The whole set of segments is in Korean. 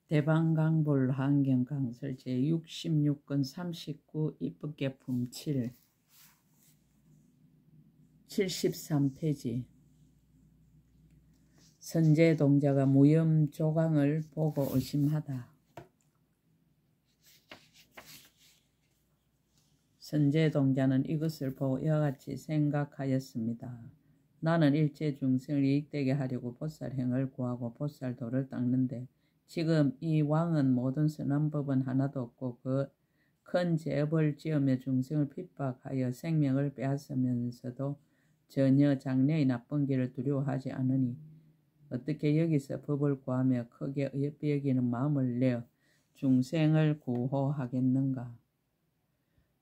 대방강볼 환경강설 제66권 39 입법개품 7 73페이지 선제동자가 무염조강을 보고 의심하다. 선제동자는 이것을 보고 이와 같이 생각하였습니다. 나는 일체 중생을 이익되게 하려고 보살행을 구하고 보살도를 닦는데 지금 이 왕은 모든 선한 법은 하나도 없고 그 큰 죄업을 지으며 중생을 핍박하여 생명을 빼앗으면서도 전혀 장래의 나쁜 길을 두려워하지 않으니 어떻게 여기서 법을 구하며 크게 어여삐 여기는 마음을 내어 중생을 구호하겠는가.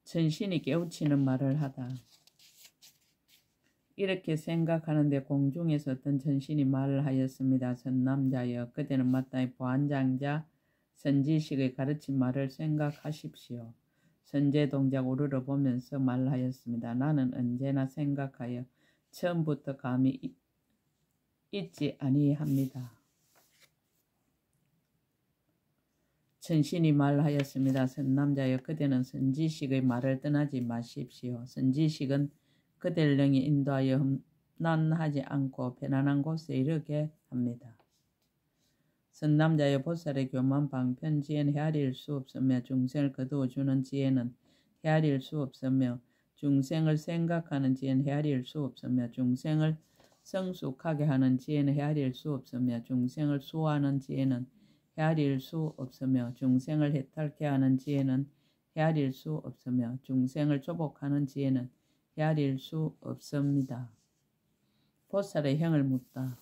천신이 깨우치는 말을 하다. 이렇게 생각하는데 공중에서 어떤 천신이 말을 하였습니다. 선남자여, 그대는 마땅히 보안장자 선지식의 가르친 말을 생각하십시오. 선제동자가 우르르 보면서 말하였습니다. 나는 언제나 생각하여 처음부터 감히 잊지 아니합니다. 천신이 말하였습니다. 선남자여, 그대는 선지식의 말을 떠나지 마십시오. 선지식은 그대를 능히 인도하여 험난하지 않고 편안한 곳에 이르게 합니다. 선남자여, 보살의 교만 방편 지혜는 헤아릴 수 없으며 중생을 거두어주는 지혜는 헤아릴 수 없으며 중생을 생각하는 지혜는 헤아릴 수 없으며 중생을 성숙하게 하는 지혜는 헤아릴 수 없으며 중생을 수호하는 지혜는 헤아릴 수 없으며 중생을 해탈케 하는 지혜는 헤아릴 수 없으며 중생을 조복하는 지혜는 헤아릴 수 없습니다. 보살의 형을 묻다.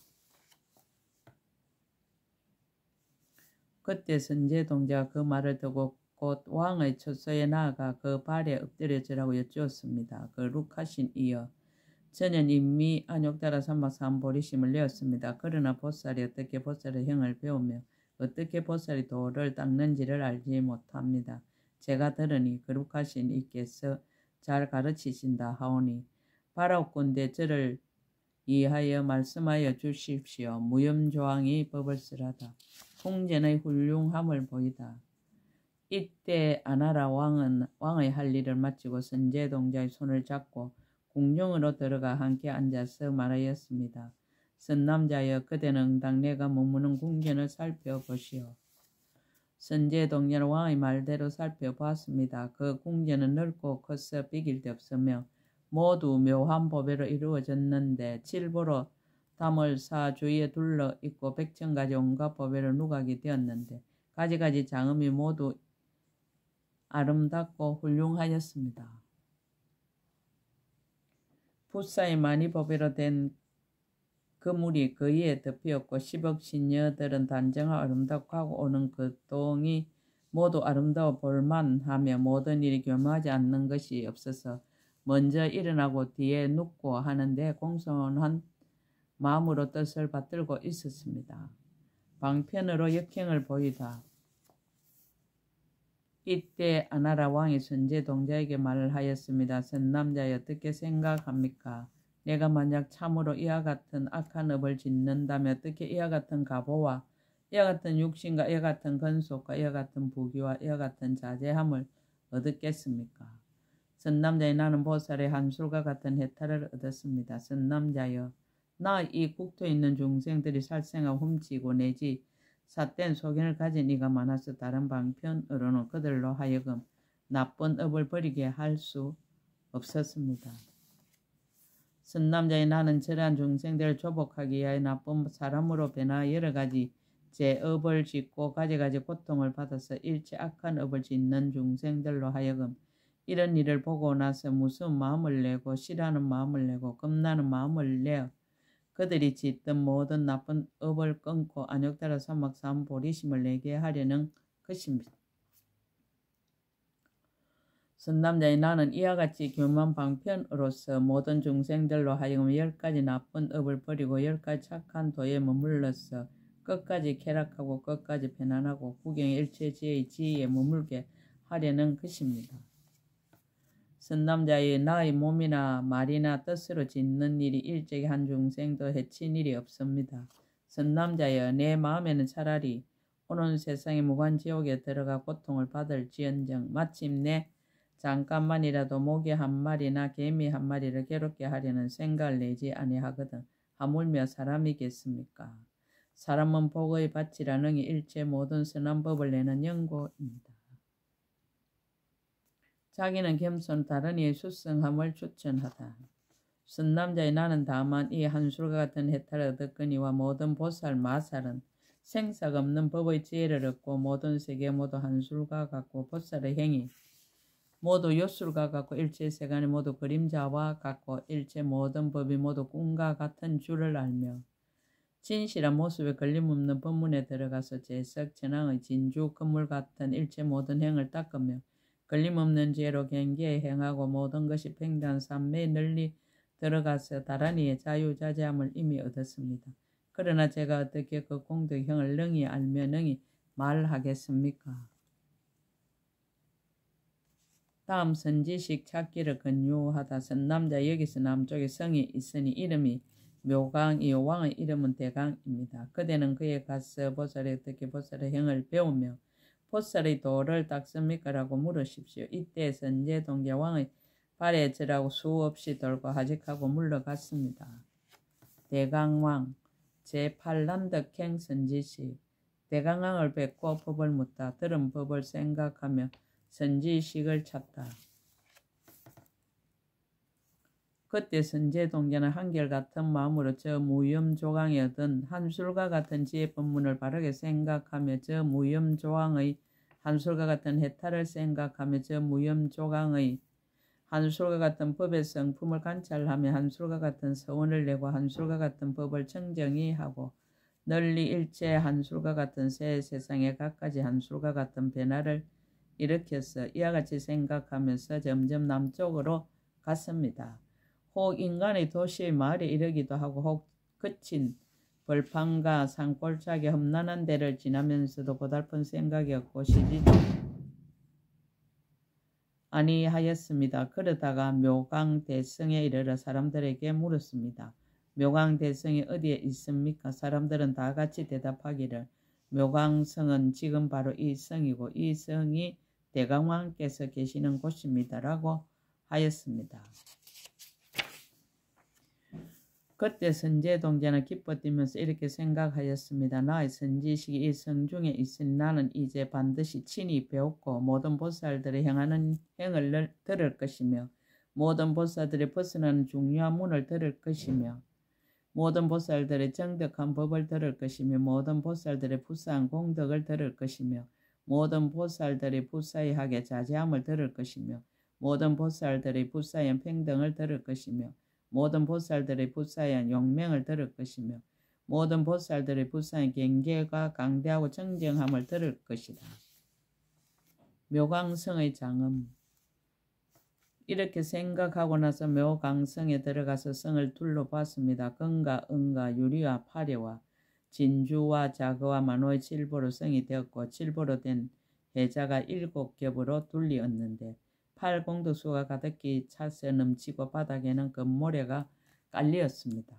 그때 선제동자가 그 말을 듣고 곧 왕의 처소에 나아가 그 발에 엎드려 절하고 여쭈었습니다. 거룩하신 이여, 저는 이미 안욕다라 삼박삼 보리심을 내었습니다. 그러나 보살이 어떻게 보살의 형을 배우며 어떻게 보살이 도를 닦는지를 알지 못합니다. 제가 들으니 거룩하신 이께서 잘 가르치신다 하오니 바라옵건대 저를 이하여 말씀하여 주십시오. 무염조항이 법을 쓰라다. 궁전의 훌륭함을 보이다. 이때 아나라 왕은 왕의 할 일을 마치고 선제동자의 손을 잡고 궁중으로 들어가 함께 앉아서 말하였습니다. 선남자여, 그대는 응당 내가 머무는 궁전을 살펴보시오. 선제동자는 왕의 말대로 살펴보았습니다. 그 궁전은 넓고 커서 비길 데 없으며 모두 묘한 보배로 이루어졌는데 칠보로 담을 사 주위에 둘러 있고 100,000가지 온갖 보배로 누각이 되었는데 가지가지 장음이 모두 아름답고 훌륭하였습니다. 붓사의 많이 보배로 된 그물이 그 위에 덮이었고 10억 신녀들은 단정하고 아름답고 하고 오는 그 동이 모두 아름다워 볼만하며 모든 일이 교묘하지 않는 것이 없어서 먼저 일어나고 뒤에 눕고 하는데 공손한 마음으로 뜻을 받들고 있었습니다. 방편으로 역행을 보이다. 이때 아나라 왕이 선제동자에게 말을 하였습니다. 선남자여, 어떻게 생각합니까? 내가 만약 참으로 이와 같은 악한 업을 짓는다면 어떻게 이와 같은 가보와 이와 같은 육신과 이와 같은 건속과 이와 같은 부귀와 이와 같은 자제함을 얻었겠습니까? 선남자여, 나는 보살의 한술과 같은 해탈을 얻었습니다. 선남자여, 나 이 국토에 있는 중생들이 살생하고 훔치고 내지 삿된 소견을 가진 이가 많아서 다른 방편으로는 그들로 하여금 나쁜 업을 버리게 할 수 없었습니다. 선남자의 나는 저러한 중생들을 조복하기 위하여 나쁜 사람으로 변화 여러 가지 죄업을 짓고 가지가지 고통을 받아서 일체 악한 업을 짓는 중생들로 하여금 이런 일을 보고 나서 무서운 마음을 내고 싫어하는 마음을 내고 겁나는 마음을 내어 그들이 짓던 모든 나쁜 업을 끊고 안욕다라 삼박삼 보리심을 내게 하려는 것입니다. 선남자의 나는 이와 같이 교만 방편으로서 모든 중생들로 하여금 10가지 나쁜 업을 버리고 10가지 착한 도에 머물러서 끝까지 쾌락하고 끝까지 편안하고 구경의 일체 지혜의 지혜에 머물게 하려는 것입니다. 선남자의 나의 몸이나 말이나 뜻으로 짓는 일이 일찍이 한 중생도 해친 일이 없습니다. 선남자여, 내 마음에는 차라리 오는 세상의 무관지옥에 들어가 고통을 받을지언정 마침내 잠깐만이라도 모기 한 마리나 개미 한 마리를 괴롭게 하려는 생각을 내지 아니하거든 하물며 사람이겠습니까? 사람은 복의 밭이라 능히 일체 모든 선한 법을 내는 연고입니다. 자기는 겸손 다른 이의 수성함을 추천하다. 선남자의 나는 다만 이 한술과 같은 해탈을 얻었거니와 모든 보살 마살은 생사가 없는 법의 지혜를 얻고 모든 세계 모두 한술과 같고 보살의 행위 모두 요술과 같고 일체 세간이 모두 그림자와 같고 일체 모든 법이 모두 꿈과 같은 줄을 알며 진실한 모습에 걸림없는 법문에 들어가서 제석 천왕의 진주 건물 같은 일체 모든 행을 닦으며 걸림없는 지혜로 경계에 행하고 모든 것이 팽배한 삼매에 널리 들어가서 다란이의 자유자재함을 이미 얻었습니다. 그러나 제가 어떻게 그 공덕형을 능히 알며 능히 말하겠습니까? 다음 선지식 찾기를 권유하다. 선남자 여기서 남쪽에 성이 있으니 이름이 묘강이요 왕의 이름은 대강입니다. 그대는 그에 가서 보살이 어떻게 보살의 형을 배우며 보살의 도를 닦습니까? 라고 물으십시오. 이때 선제동계 왕의 발에 절하고 수없이 돌고 하직하고 물러갔습니다. 대강왕 제8난덕행 선지식 대강왕을 뵙고 법을 묻다. 들은 법을 생각하며 선지식을 찾다. 그때 선제동계는 한결같은 마음으로 저 무염조강에 얻은 한술과 같은 지혜 법문을 바르게 생각하며 저 무염조강의 한술과 같은 해탈을 생각하며 저 무염조강의 한술과 같은 법의 성품을 관찰하며 한술과 같은 서원을 내고 한술과 같은 법을 청정히 하고 널리 일체 한술과 같은 새 세상에 갖가지 한술과 같은 변화를 일으켜서 이와 같이 생각하면서 점점 남쪽으로 갔습니다. 혹 인간의 도시의 마을에 이르기도 하고 혹 거친 벌판과 산골짜기 험난한 데를 지나면서도 고달픈 생각이 없고 쉬지 아니하였습니다. 그러다가 묘강대성에 이르러 사람들에게 물었습니다. 묘강대성이 어디에 있습니까? 사람들은 다 같이 대답하기를 묘강성은 지금 바로 이 성이고 이 성이 대강왕께서 계시는 곳입니다. 라고 하였습니다. 그때 선제동자는 기뻐 뛰면서 이렇게 생각하였습니다. 나의 선지식이 이 성중에 있으니 나는 이제 반드시 친히 배웠고 모든 보살들이 행하는 행을 들을 것이며 모든 보살들이 벗어나는 중요한 문을 들을 것이며 모든 보살들의 정덕한 법을 들을 것이며 모든 보살들의 부사한 공덕을 들을 것이며 모든 보살들의 부사의하게 자제함을 들을 것이며 모든 보살들의 부사연 평등을 들을 것이며 모든 보살들의 부사연 용맹을 들을 것이며 모든 보살들의 부사연 경계가 강대하고 정정함을 들을 것이다. 묘강성의 장엄 이렇게 생각하고 나서 묘강성에 들어가서 성을 둘러봤습니다. 금과 은과 유리와 파래와 진주와 자거와 만호의 칠보로 성이 되었고 칠보로 된 해자가 7겹으로 둘리었는데 팔공덕수가 가득히 차서 넘치고 바닥에는 금모래가 깔리었습니다.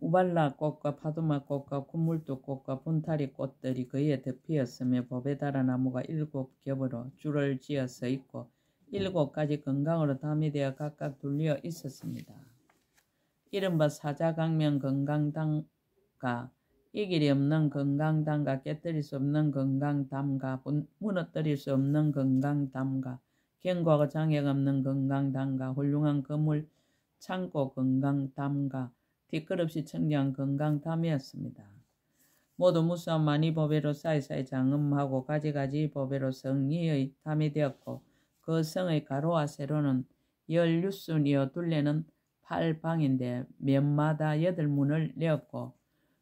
우발라 꽃과 파두마 꽃과 굿물두 꽃과 분타리 꽃들이 그에 덮이었으며 보베다라 나무가 7겹으로 줄을 지어 서 있고 7가지 건강으로 담이 되어 각각 둘려 있었습니다. 이른바 사자강명 건강당가 이길이 없는 건강담가 깨뜨릴 수 없는 건강담가 무너뜨릴 수 없는 건강담가 경고하고 장애가 없는 건강담가 훌륭한 건물 창고 건강담가 뒷끝없이 청정한 건강담이었습니다. 모두 무수한 많이 법회로 사이사이 장엄하고 가지가지 법회로 성리의 담이 되었고 그 성의 가로와 세로는 16순이어 둘레는 8방인데 면마다 8문을 내었고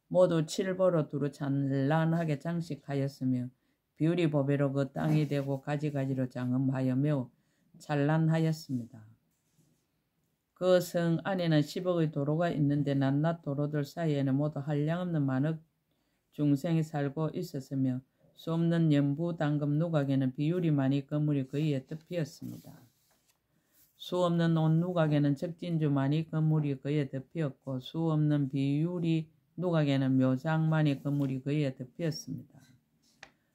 모두 칠보로 두루 찬란하게 장식하였으며 비율이 보배로 그 땅이 되고 가지가지로 장엄하여 매우 찬란하였습니다. 그 성 안에는 10억의 도로가 있는데 낱낱 도로들 사이에는 모두 한량없는 많은 중생이 살고 있었으며 수없는 연부 당금 누각에는 비율이 많이 건물이 그 위에 덮이었습니다. 수없는 온 누각에는 적진주 많이 건물이 그에 덮이었고 수없는 비율이 누각에는 묘장만이 그물이 그이에 덮였습니다.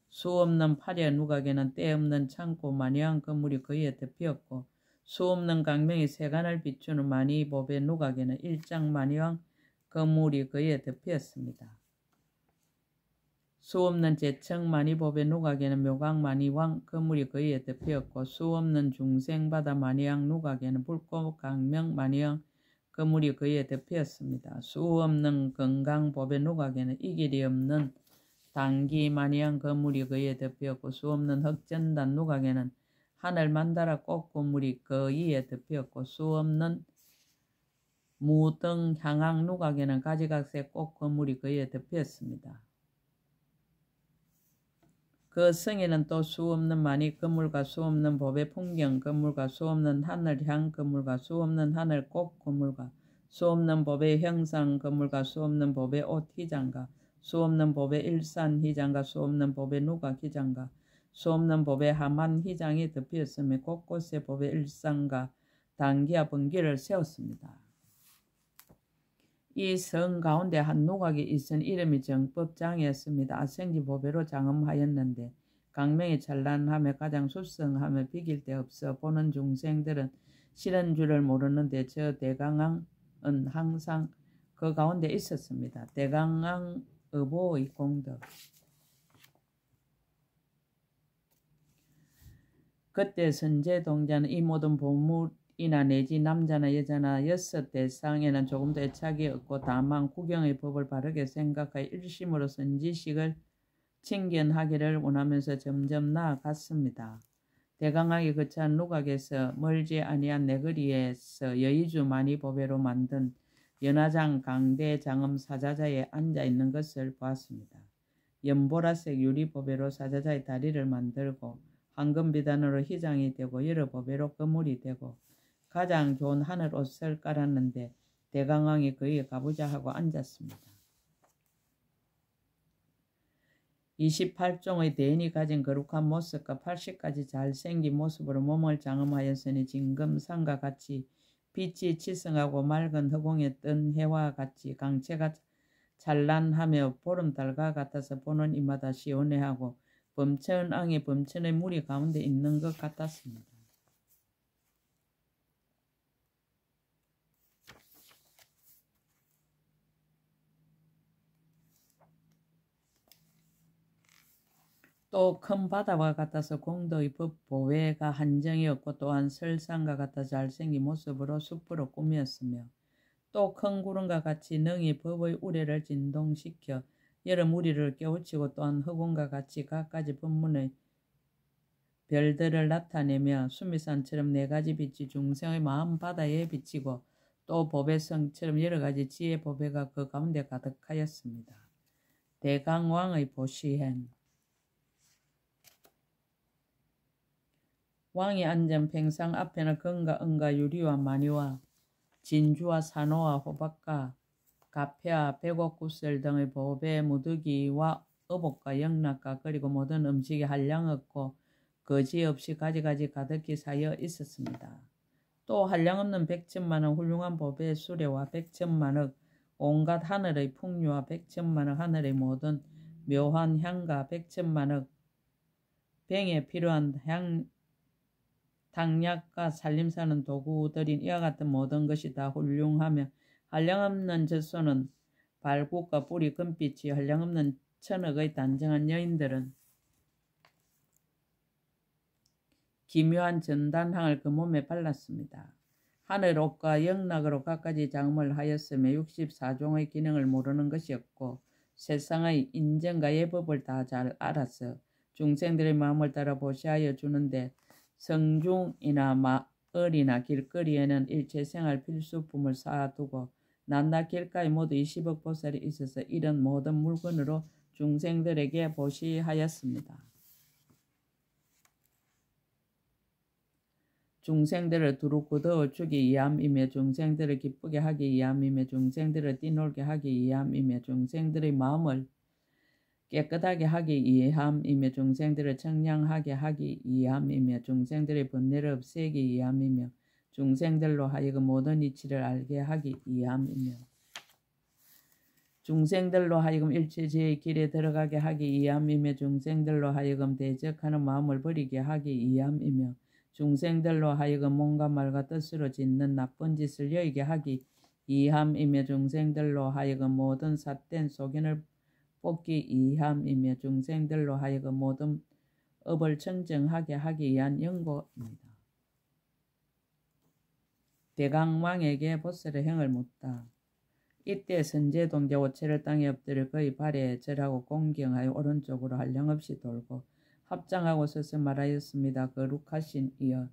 수없는 파리의 누각에는 때없는 창고 마니한 그물이 그이에 덮였고 수없는 강명이 세간을 비추는 마니법의 누각에는 일장 마니왕 그물이 그이에 덮였습니다. 수없는 제청 마니법의 누각에는 묘강 마니왕 그물이 그이에 덮였고 수없는 중생바다 마니왕 누각에는 불꽃 강명 마니왕 그물이 그이에 덮였습니다. 수없는 건강법의 누각에는 이길이 없는 단기 마니한 그물이 그이에 덮였고 수없는 흑전단 누각에는 하늘 만다라 꽃그물이 그이에 덮였고 수없는 무등 향항 누각에는 가지각색 꽃그물이 그이에 덮였습니다. 그 성에는 또 수없는 마니 그물과 수없는 법의 풍경 그물과 수없는 하늘향 그물과 수없는 하늘꽃 그물과 수없는 법의 형상 그물과 수없는 법의 옷 희장과 수없는 법의 일산 희장과 수없는 법의 누각 희장과 수없는 법의 하만 희장이 덮였으며 곳곳에 법의 일상과 단기와 번기를 세웠습니다. 이 성 가운데 한 누각이 있은 이름이 정법장이었습니다. 아생지 보배로 장엄하였는데 강명이 찬란하며 가장 수성하며 비길 데 없어 보는 중생들은 싫은 줄을 모르는데 저 대강왕은 항상 그 가운데 있었습니다. 대강왕 의보의 공덕. 그때 선제동자는 이 모든 보물이나 내지 남자나 여자나 여섯 대상에는 조금도 애착이 없고 다만 구경의 법을 바르게 생각하여 일심으로 선지식을 칭견하기를 원하면서 점점 나아갔습니다. 대강왕이 거처한 누각에서 멀지 아니한 내거리에서 여의주 마니보배로 만든 연화장 강대 장엄 사자자에 앉아 있는 것을 보았습니다. 연보라색 유리보배로 사자자의 다리를 만들고 황금비단으로 휘장이 되고 여러 보배로 그물이 되고 가장 좋은 하늘 옷을 깔았는데 대강왕이 그에 가보자 하고 앉았습니다. 28종의 대인이 가진 거룩한 모습과 80가지 잘생긴 모습으로 몸을 장엄하였으니 진금산과 같이 빛이 치성하고 맑은 허공에 뜬 해와 같이 강체가 찬란하며 보름달과 같아서 보는 이마다 시원해하고 범천왕이 범천의 무리 가운데 있는 것 같았습니다. 또 큰 바다와 같아서 공덕의 법 보회가 한정이 없고 또한 설산과 같아 잘생긴 모습으로 숲으로 꾸몄으며 또 큰 구름과 같이 능히 법의 우레를 진동시켜 여러 무리를 깨우치고 또한 허공과 같이 갖가지 법문의 별들을 나타내며 수미산처럼 네 가지 빛이 중생의 마음 바다에 비치고 또 법의 성처럼 여러 가지 지혜 법회가 그 가운데 가득하였습니다. 대강왕의 보시행. 왕이 앉은 팽상 앞에는 금과 은과 유리와 마니와 진주와 산호와 호박과 가패와 백옥구슬 등의 보배 무더기와 어복과 영락과 그리고 모든 음식이 한량 없고 거지없이 가지가지 가득히 쌓여 있었습니다. 또 한량 없는 100천만원 훌륭한 보배 수레와 100천만억 온갖 하늘의 풍류와 100천만억 하늘의 모든 묘한 향과 100천만억 병에 필요한 당약과 살림사는 도구들인 이와 같은 모든 것이 다 훌륭하며 한량없는 젖소는 발국과 뿌리 금빛이 한량없는 천억의 단정한 여인들은 기묘한 전단향을 그 몸에 발랐습니다. 하늘옷과 영락으로 갖가지 장엄을 하였으며 64종의 기능을 모르는 것이 없고 세상의 인정과 예법을 다 잘 알아서 중생들의 마음을 따라 보시하여 주는데 성중이나 마을이나 길거리에는 일체생활 필수품을 쌓아두고 난나 길가에 모두 20억 보살이 있어서 이런 모든 물건으로 중생들에게 보시하였습니다. 중생들을 두루 거두어 주기 위함이며 중생들을 기쁘게 하기 위함이며 중생들을 뛰놀게 하기 위함이며 중생들의 마음을 깨끗하게 하기 위함이며 중생들을 청량하게 하기 위함이며 중생들의 번뇌를 없애기 위함이며 중생들로 하여금 모든 이치를 알게 하기 위함이며 중생들로 하여금 일체지의 길에 들어가게 하기 이함이며 중생들로 하여금 대적하는 마음을 버리게 하기 이함이며 중생들로 하여금 몸과 말과 뜻으로 짓는 나쁜 짓을 여의게 하기 이함이며 중생들로 하여금 모든 삿된 소견을 뽑기 이함이며 중생들로 하여금 모든 업을 청정하게 하기 위한 연고입니다. 대강왕에게 보살의 행을 묻다. 이때 선제동자 오체를 땅에 엎드려 그의 발에 절하고 공경하여 오른쪽으로 한량없이 돌고 합장하고 서서 말하였습니다. 거룩하신 이여,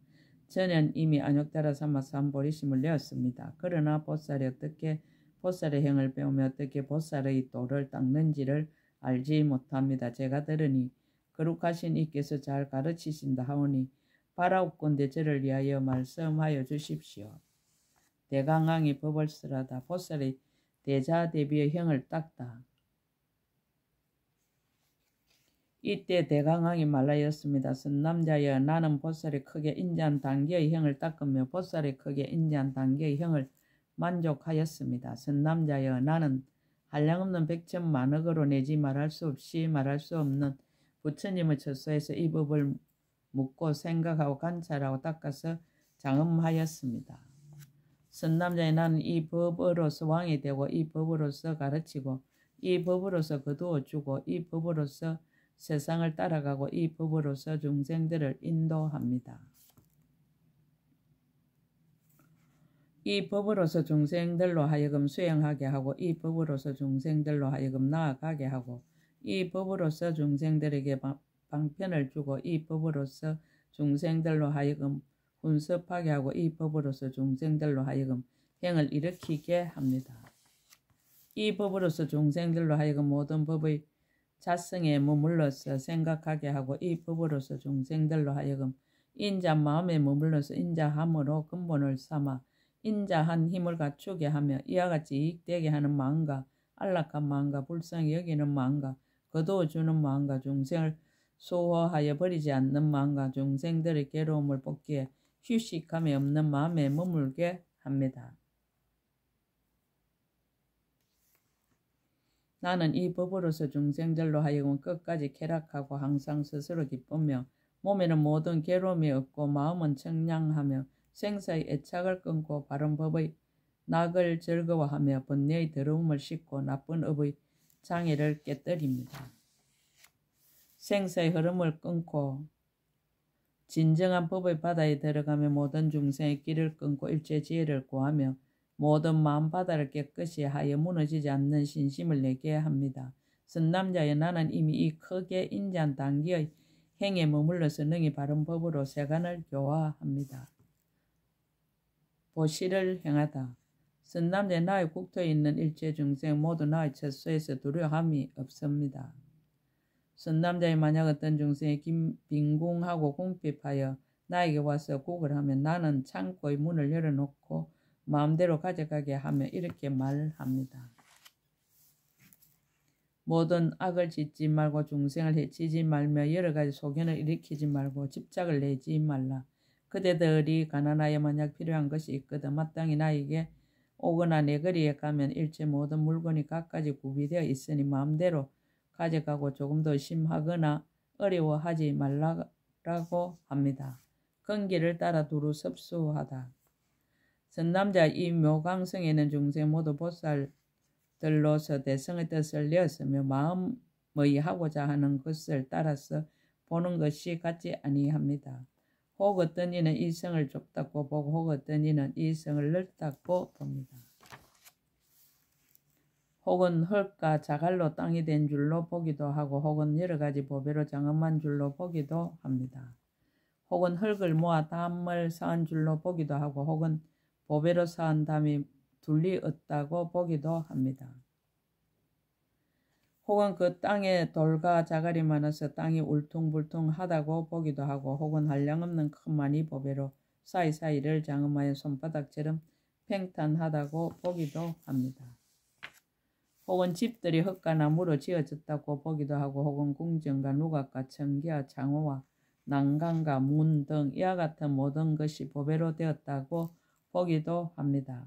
저는 이미 안욕달아 삼아서 한 보리심을 내었습니다. 그러나 보살이 어떻게 보살의 행을 배우며 어떻게 보살의 도를 닦는지를 알지 못합니다. 제가 들으니 거룩하신 이께서 잘 가르치신다 하오니 바라옵건대 저를 위하여 말씀하여 주십시오. 대강왕이 법을 쓰라다. 보살이 대자대비의 형을 닦다. 이때 대강왕이 말하였습니다. 선남자여, 나는 보살이 크게 인자한 단계의 형을 닦으며 보살이 크게 인자한 단계의 형을 만족하였습니다. 선남자여, 나는 한량없는 백천만억으로 내지 말할 수 없이 말할 수 없는 부처님의 처소에서 이 법을 묻고 생각하고 관찰하고 닦아서 장엄하였습니다. 선남자의 나는 이 법으로서 왕이 되고 이 법으로서 가르치고 이 법으로서 거두어 주고 이 법으로서 세상을 따라가고 이 법으로서 중생들을 인도합니다. 이 법으로서 중생들로 하여금 수행하게 하고 이 법으로서 중생들로 하여금 나아가게 하고 이 법으로서 중생들에게 방편을 주고 이 법으로서 중생들로 하여금 훈습하게 하고 이 법으로서 중생들로 하여금 행을 일으키게 합니다. 이 법으로서 중생들로 하여금 모든 법의 자성에 머물러서 생각하게 하고 이 법으로서 중생들로 하여금 인자 마음에 머물러서 인자함으로 근본을 삼아 인자한 힘을 갖추게 하며 이와 같이 이익되게 하는 마음과 안락한 마음과 불쌍히 여기는 마음과 거두어주는 마음과 중생을 수호하여 버리지 않는 마음과 중생들의 괴로움을 뽑기에 휴식함이 없는 마음에 머물게 합니다. 나는 이 법으로서 중생들로 하여금 끝까지 쾌락하고 항상 스스로 기쁘며 몸에는 모든 괴로움이 없고 마음은 청량하며 생사의 애착을 끊고 바른 법의 낙을 즐거워하며 번뇌의 더러움을 씻고 나쁜 업의 장애를 깨뜨립니다. 생사의 흐름을 끊고 진정한 법의 바다에 들어가며 모든 중생의 길을 끊고 일체 지혜를 구하며 모든 마음바다를 깨끗이 하여 무너지지 않는 신심을 내게 합니다. 선남자여, 나는 이미 이 크게 인자한 단계의 행에 머물러서 능히 바른 법으로 세간을 교화합니다. 보시를 행하다. 선남자여, 나의 국토에 있는 일체 중생 모두 나의 처소에서 두려움이 없습니다. 선남자의 만약 어떤 중생이 빈궁하고 궁핍하여 나에게 와서 국을 하면 나는 창고의 문을 열어놓고 마음대로 가져가게 하며 이렇게 말합니다. 모든 악을 짓지 말고 중생을 해치지 말며 여러 가지 소견을 일으키지 말고 집착을 내지 말라. 그대들이 가난하여 만약 필요한 것이 있거든 마땅히 나에게 오거나 내 거리에 가면 일체 모든 물건이 각가지 구비되어 있으니 마음대로 가져가고 조금 더 심하거나 어려워하지 말라고 합니다. 근기를 따라 두루 섭수하다. 선남자 이 묘강성에는 중생 모두 보살들로서 대성의 뜻을 내었으며 마음의 하고자 하는 것을 따라서 보는 것이 같지 아니합니다. 혹 어떤 이는 이 성을 좁다고 보고 혹 어떤 이는 이 성을 넓다고 봅니다. 혹은 흙과 자갈로 땅이 된 줄로 보기도 하고 혹은 여러 가지 보배로 장엄한 줄로 보기도 합니다. 혹은 흙을 모아 담을 쌓은 줄로 보기도 하고 혹은 보배로 쌓은 담이 둘리 없다고 보기도 합니다. 혹은 그 땅에 돌과 자갈이 많아서 땅이 울퉁불퉁하다고 보기도 하고 혹은 한량없는 큰 많이 보배로 사이사이를 장엄하여 손바닥처럼 팽탄하다고 보기도 합니다. 혹은 집들이 흙과 나무로 지어졌다고 보기도 하고 혹은 궁전과 누각과 청기와 창호와 난간과 문 등 이와 같은 모든 것이 보배로 되었다고 보기도 합니다.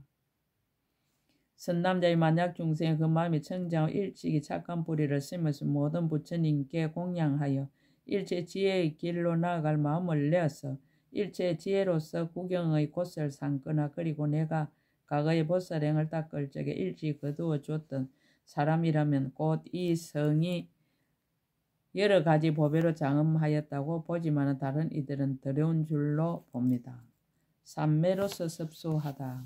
선남자의 만약 중생의 그 마음이 청정하고 일찍이 착한 뿌리를 심어서 모든 부처님께 공양하여 일체 지혜의 길로 나아갈 마음을 내어서 일체 지혜로서 구경의 곳을 삼거나 그리고 내가 과거의 보살행을 닦을 적에 일찍 거두어 줬던 사람이라면 곧 이 성이 여러 가지 보배로 장엄하였다고 보지만 다른 이들은 더러운 줄로 봅니다. 삼매로서 섭수하다.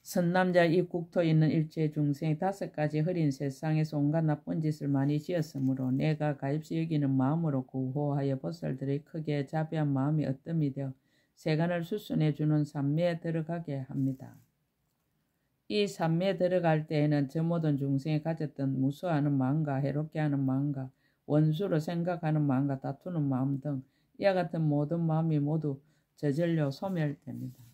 선남자 이 국토에 있는 일체 중생이 5가지 흐린 세상에서 온갖 나쁜 짓을 많이 지었으므로 내가 가엾이 여기는 마음으로 구호하여 보살들의 크게 자비한 마음이 어뜸이 되어 세간을 수순해주는 삼매에 들어가게 합니다. 이 삼매에 들어갈 때에는 저 모든 중생이 가졌던 무수하는 마음과 해롭게 하는 마음과 원수로 생각하는 마음과 다투는 마음 등 이와 같은 모든 마음이 모두 저절로 소멸됩니다.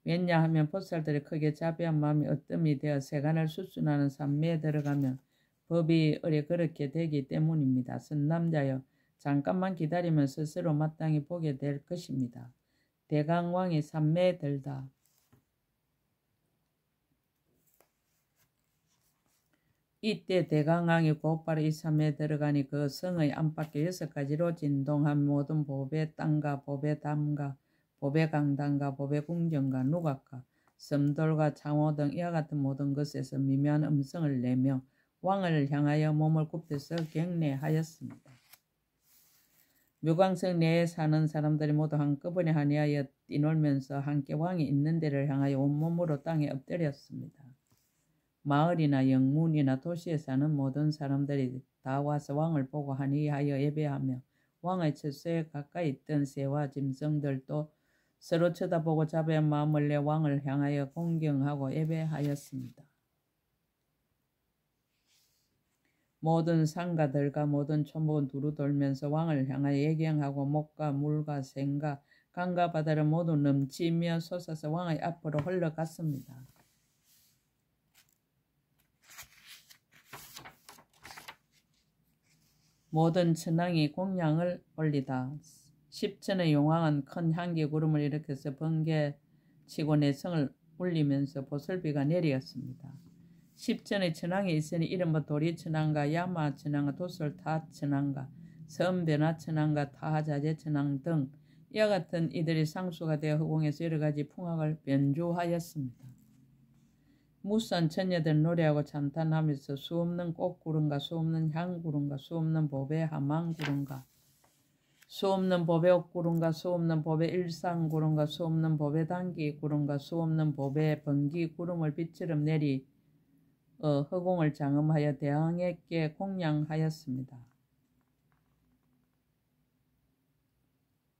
왜냐하면 보살들의 크게 자비한 마음이 어뜸이 되어 세간을 수순하는 삼매에 들어가면 법이 어려 그렇게 되기 때문입니다. 선남자여 잠깐만 기다리면 스스로 마땅히 보게 될 것입니다. 대강왕이 삼매에 들다. 이때 대강왕이 곧바로 이 삼매에 들어가니 그 성의 안팎에 6가지로 진동한 모든 보배 땅과 보배 담과 보배 강당과 보배 궁전과 누각과 섬돌과 창호 등 이와 같은 모든 것에서 미묘한 음성을 내며 왕을 향하여 몸을 굽혀서 경례하였습니다. 묘광성 내에 사는 사람들이 모두 한꺼번에 한이하여 뛰놀면서 함께 왕이 있는 데를 향하여 온몸으로 땅에 엎드렸습니다. 마을이나 영문이나 도시에 사는 모든 사람들이 다 와서 왕을 보고 한이하여 예배하며 왕의 처소에 가까이 있던 새와 짐승들도 서로 쳐다보고 자비한 마음을 내 왕을 향하여 공경하고 예배하였습니다. 모든 상가들과 모든 초목은 두루 돌면서 왕을 향하여 예경하고 목과 물과 샘과 강과 바다를 모두 넘치며 솟아서 왕의 앞으로 흘러갔습니다. 모든 천왕이 공양을 올리다. 10천의 용왕은 큰 향기 구름을 일으켜서 번개치고 내성을 울리면서 보슬비가 내리었습니다. 10천의 천왕이 있으니 이른바 도리천왕과 야마천왕과 도솔타천왕과 섬변화천왕과 타자재천왕 등 이와 같은 이들이 상수가 되어 허공에서 여러 가지 풍악을 변주하였습니다. 무수한 천녀들 노래하고 찬탄하면서 수없는 꽃구름과 수없는 향구름과 수없는 보배 하망구름과 수없는 보배 옥구름과 수없는 보배 일상구름과 수없는 보배 단기구름과 수없는 보배 번기구름을 빛처럼 내리 허공을 장엄하여 대왕에게 공양하였습니다.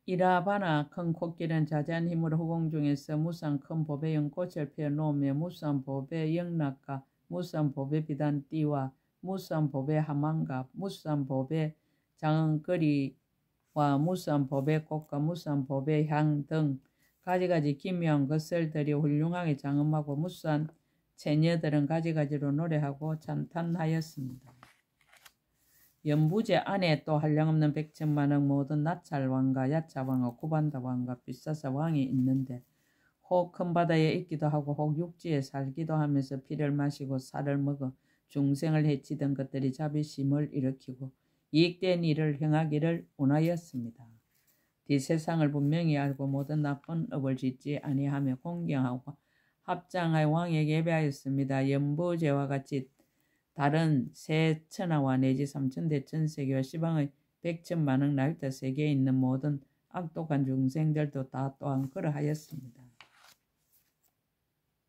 이라바나 큰 코끼리는 자세한 힘으로 허공 중에서 무수한 큰 보배 연꽃을 펴놓으며 무수한 보배 영락과 무수한 보배 비단띠와 무수한 보배 하망과 무수한 보배 장은거리와 무수한 보배 꽃과 무수한 보배 향 등 가지가지 기묘한 것을 들여 훌륭하게 장엄하고 무수한 처녀들은 가지가지로 노래하고 찬탄하였습니다. 연부제 안에 또 한량없는 백천만억 모든 나찰왕과 야차왕과 구반다왕과 비사사왕이 있는데 혹 큰 바다에 있기도 하고 혹 육지에 살기도 하면서 피를 마시고 살을 먹어 중생을 해치던 것들이 자비심을 일으키고 이익된 일을 행하기를 원하였습니다. 뒷세상을 분명히 알고 모든 나쁜 업을 짓지 아니하며 공경하고 합장하여 왕에게 예배하였습니다. 연부제와 같이 다른 세 천하와 내지 3천대 천세계와 시방의 100천만억 나일타 세계에 있는 모든 악독한 중생들도 다 또한 그러하였습니다.